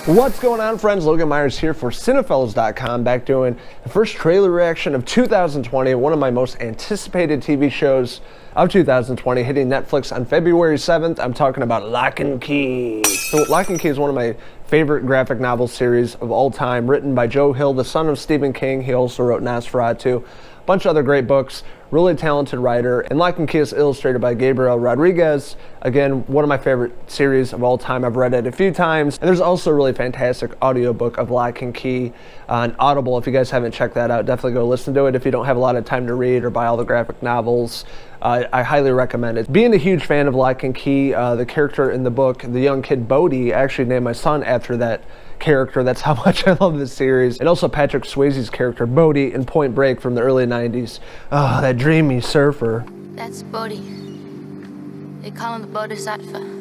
What's going on, friends? Logan Myerz here for Cinephellas.com, back doing the first trailer reaction of 2020, one of my most anticipated TV shows of 2020, hitting Netflix on February 7th. I'm talking about Locke Key. So Locke Key is one of my favorite graphic novel series of all time, written by Joe Hill, the son of Stephen King. He also wrote Nosferatu, a bunch of other great books. Really talented writer, and Locke Key is illustrated by Gabriel. Again, one of my favorite series of all time. I've read it a few times, and there's also a really fantastic audiobook of Locke Key on Audible. If you guys haven't checked that out, definitely go listen to it. If you don't have a lot of time to read or buy all the graphic novels, I highly recommend it. Being a huge fan of Locke Key, the character in the book, the young kid Bodhi, I actually named my son after that character. That's how much I love this series. And also Patrick Swayze's character Bodhi in Point Break from the early 90s. Oh, that dreamy surfer. That's Bodhi. They call him the Bodhisattva.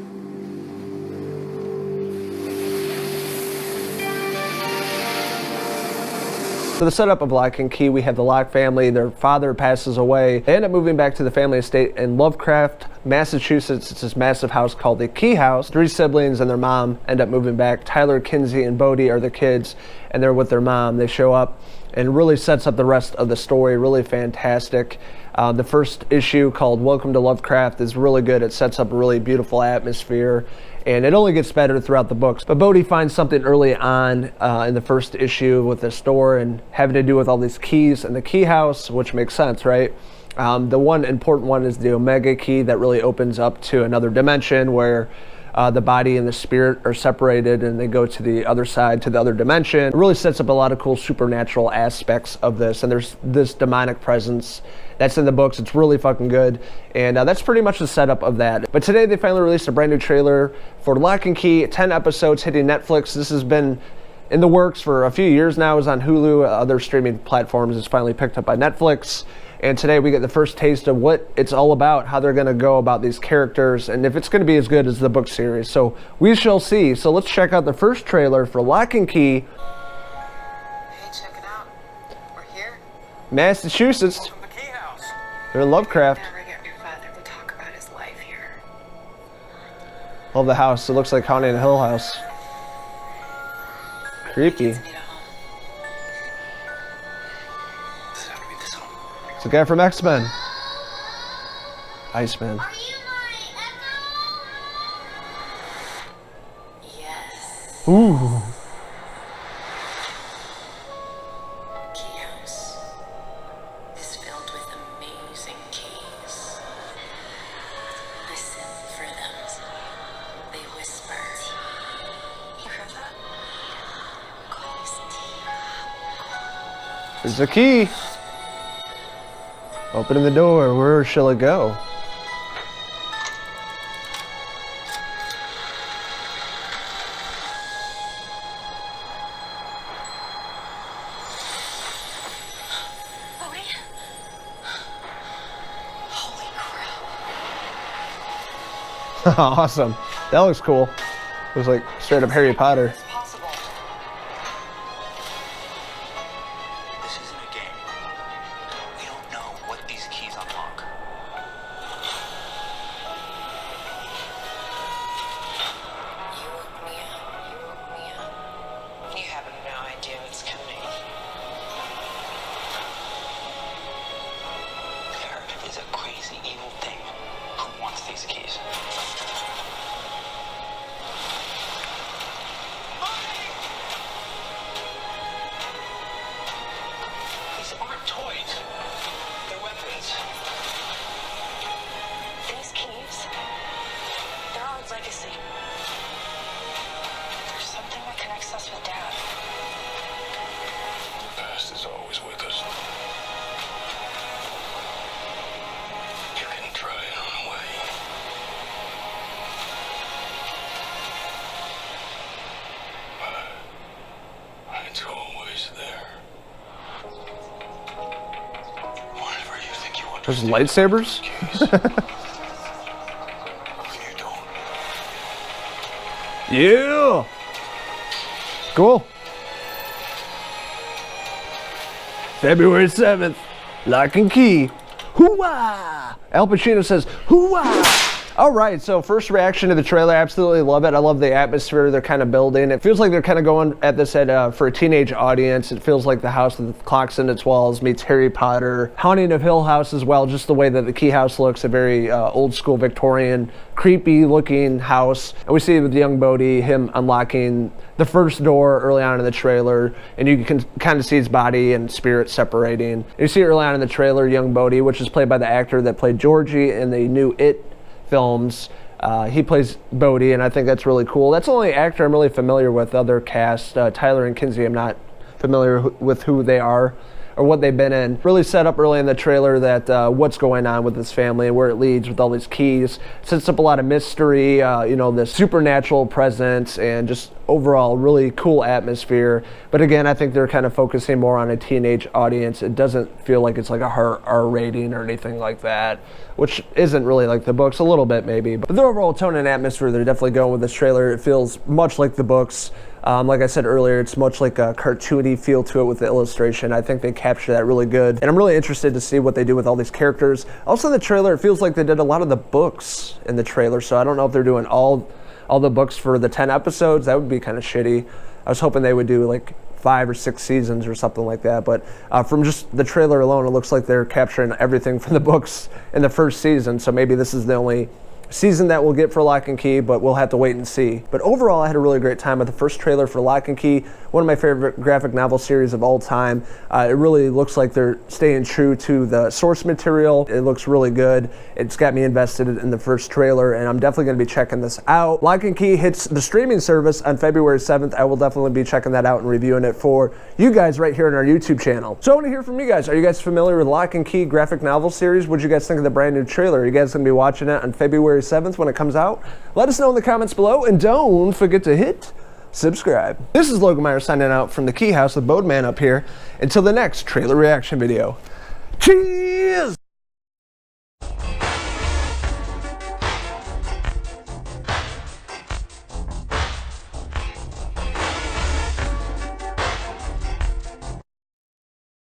For the setup of Locke Key, we have the Locke family. Their father passes away. They end up moving back to the family estate in Lovecraft, Massachusetts. It's this massive house called the Key House. 3 siblings and their mom end up moving back. Tyler, Kinsey, and Bodhi are the kids, and they're with their mom. They show up and really sets up the rest of the story. Really fantastic. The first issue, called Welcome to Lovecraft, is really good. It sets up a really beautiful atmosphere, and it only gets better throughout the books. But Bodhi finds something early on in the first issue with the store and having to do with all these keys in the key house, which makes sense, right? The one important one is the Omega key that really opens up to another dimension where the body and the spirit are separated and they go to the other side, to the other dimension. It really sets up a lot of cool supernatural aspects of this, and there's this demonic presence that's in the books. It's really fucking good, and that's pretty much the setup of that. But today they finally released a brand new trailer for Locke Key, 10 episodes hitting Netflix. This has been in the works for a few years now. It was on Hulu, other streaming platforms. It's finally picked up by Netflix. And today we get the first taste of what it's all about, how they're going to go about these characters, and if it's going to be as good as the book series. So we shall see. So let's check out the first trailer for Locke Key. Hey, check it out. We're here. Massachusetts. Welcome to Key House. They're in Lovecraft. Never get your father to talk about his life here. Love the house. It looks like Haunted Hill House. Creepy. It's the guy from X-Men. Iceman. Are you my echo? Yes. Ooh. Key House is filled with amazing keys. Listen for them. They whisper. You heard that? There's a key. Opening the door. Where shall it go? Bodhi? Holy crap. Awesome. That looks cool. It was like straight up Harry Potter. It's possible. This isn't a game. We don't know what these keys unlock. You woke me up. You woke me up. You have no idea what's coming. There is a crazy evil thing who wants these keys. These aren't toys. They're weapons. These keys, they're our legacy. There's something that connects us with Dad. The past is always with us. You can try it on the way. But it's always there. Whatever you think you There's understand. lightsabers? You don't. Yeah. Cool. February 7th. Locke Key. Hoo-wah! Al Pacino says, hoo-wah! All right, so first reaction to the trailer, absolutely love it. I love the atmosphere they're kind of building. It feels like they're kind of going at this for a teenage audience. It feels like the house with the clocks in its walls meets Harry Potter. Haunting of Hill House as well, just the way that the Key house looks, a very old school Victorian, creepy looking house. And we see with young Bodhi, him unlocking the first door early on in the trailer, and you can kind of see his body and spirit separating. And you see early on in the trailer, young Bodhi, which is played by the actor that played Georgie in the new It films. He plays Bodhi, and I think that's really cool. That's the only actor I'm really familiar with. Other cast, Tyler and Kinsey, I'm not familiar with who they are or what they've been in. Really set up early in the trailer that what's going on with this family and where it leads with all these keys. Sets up a lot of mystery, you know, the supernatural presence, and just overall really cool atmosphere. But again, I think they're kind of focusing more on a teenage audience. It doesn't feel like it's like a R rating or anything like that, which isn't really like the books, a little bit maybe. But the overall tone and atmosphere they're definitely going with this trailer. It feels much like the books. Like I said earlier, it's much like a cartoony feel to it with the illustration. I think they capture that really good. And I'm really interested to see what they do with all these characters. Also in the trailer, it feels like they did a lot of the books in the trailer. So I don't know if they're doing all the books for the 10 episodes. That would be kind of shitty. I was hoping they would do like 5 or 6 seasons or something like that. But from just the trailer alone, it looks like they're capturing everything from the books in the first season. So maybe this is the only season that we'll get for Locke and Key, but we'll have to wait and see. But overall, I had a really great time with the first trailer for Locke and Key, one of my favorite graphic novel series of all time. It really looks like they're staying true to the source material. It looks really good. It's got me invested in the first trailer, and I'm definitely going to be checking this out. Locke and Key hits the streaming service on February 7th. I will definitely be checking that out and reviewing it for you guys right here on our YouTube channel. So I want to hear from you guys. Are you guys familiar with Locke and Key graphic novel series? What do you guys think of the brand new trailer? Are you guys going to be watching it on February 7th when it comes out? Let us know in the comments below, and don't forget to hit subscribe. This is Logan Myerz signing out from the Key House with Bodeman up here. Until the next trailer reaction video. Cheers!